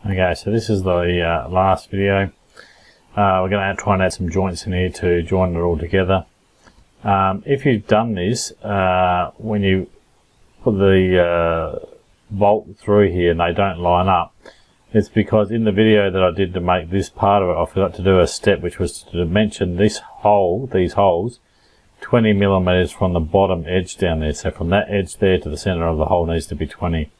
Okay, so this is the last video. We're going to try and add some joints in here to join it all together. If you've done this, when you put the bolt through here and they don't line up, it's because in the video that I did to make this part of it, I forgot to do a step which was to dimension this hole, these holes, 20 millimeters from the bottom edge down there. So from that edge there to the center of the hole needs to be 20.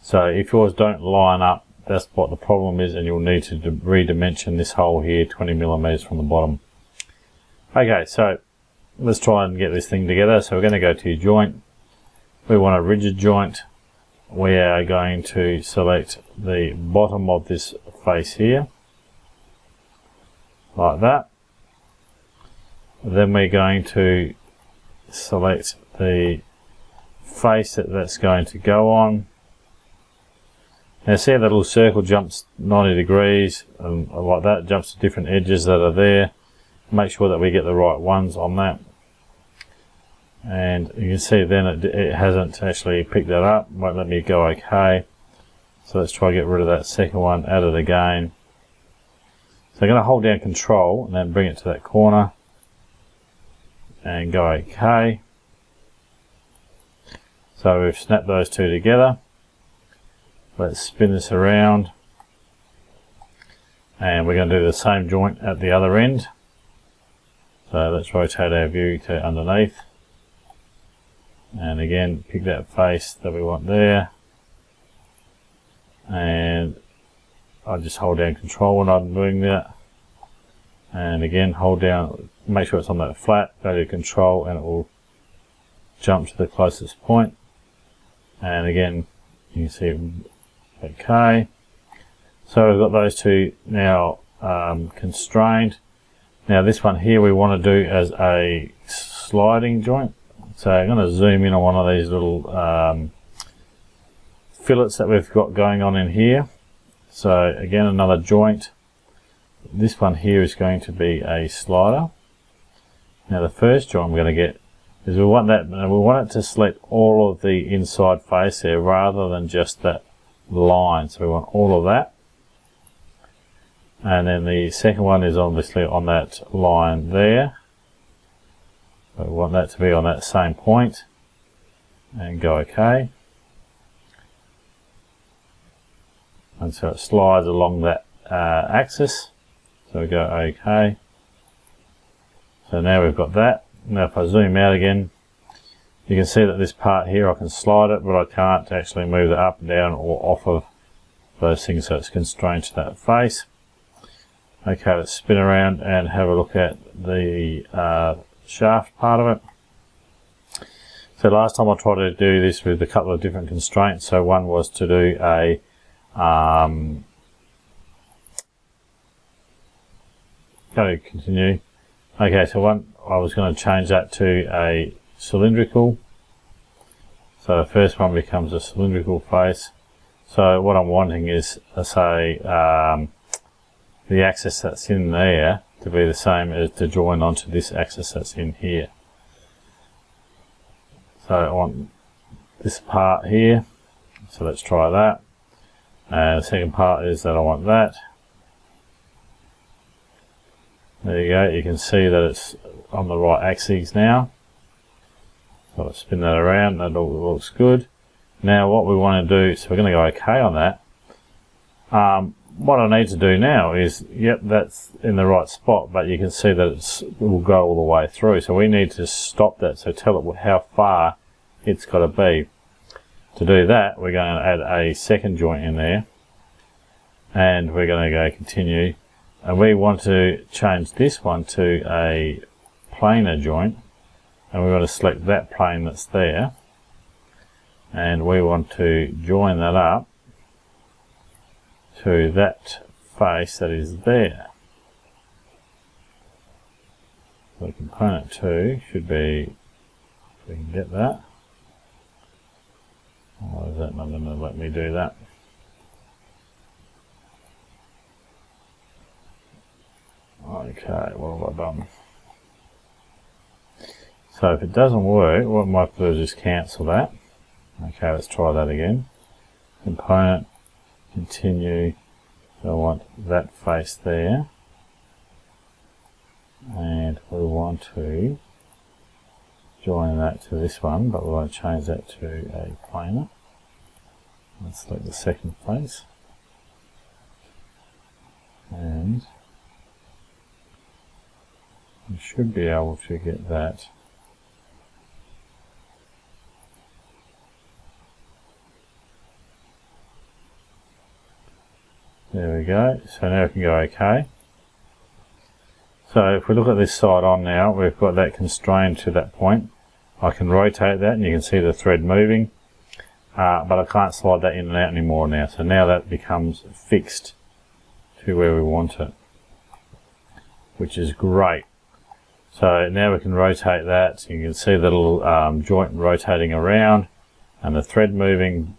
So if yours don't line up, that's what the problem is, and you'll need to redimension this hole here 20 millimeters from the bottom. Okay, so let's try and get this thing together. So we're going to go to your joint. We want a rigid joint. We are going to select the bottom of this face here, like that. Then we're going to select the face that's going to go on. Now see how that little circle jumps 90 degrees and like that, jumps to different edges that are there. Make sure that we get the right ones on that. And you can see then it hasn't actually picked that up, won't let me go OK. So let's try to get rid of that second one, add it again. So I'm going to hold down Control and then bring it to that corner and go OK. So we've snapped those two together. Let's spin this around and we're going to do the same joint at the other end. So let's rotate our view to underneath and again pick that face that we want there, and I just hold down Control when I'm doing that, and again hold down, make sure it's on that flat, go to Control and it will jump to the closest point, and again you can see OK. So we've got those two now constrained. Now this one here we want to do as a sliding joint. So I'm going to zoom in on one of these little fillets that we've got going on in here. So again another joint. This one here is going to be a slider. Now the first joint we're going to get is we want it to select all of the inside face there rather than just that line. So we want all of that. And then the second one is obviously on that line there. So we want that to be on that same point and go OK. And so it slides along that axis. So we go OK. So now we've got that. Now if I zoom out again, you can see that this part here I can slide it, but I can't actually move it up and down or off of those things, so it's constrained to that face. Okay, let's spin around and have a look at the shaft part of it. So last time I tried to do this with a couple of different constraints. So one was to do a go to continue. Okay, so one I was going to change that to a cylindrical. So the first one becomes a cylindrical face. So what I'm wanting is, say, the axis that's in there to be the same as to join onto this axis that's in here. So I want this part here. So let's try that. And the second part is that I want that. There you go. You can see that it's on the right axis now. So I'll spin that around, that all looks good. Now what we want to do, so we're going to go OK on that. What I need to do now is, yep, that's in the right spot, but you can see that it will go all the way through. So we need to stop that, so tell it how far it's got to be. To do that, we're going to add a second joint in there. And we're going to go continue. And we want to change this one to a planar joint. And we want to select that plane that's there, and we want to join that up to that face that is there. So component 2 should be, if we can get that. Why is that not going to let me do that? Okay, what have I done? So if it doesn't work, what I might do is just cancel that. Okay, let's try that again. Component, continue, So I want that face there, and we want to join that to this one, but we want to change that to a planar. Let's select the second face, and we should be able to get that there we go. So now we can go OK. So if we look at this side on now, we've got that constrained to that point. I can rotate that and you can see the thread moving, but I can't slide that in and out anymore now. So now that becomes fixed to where we want it, which is great. So now we can rotate that. So you can see the little joint rotating around and the thread moving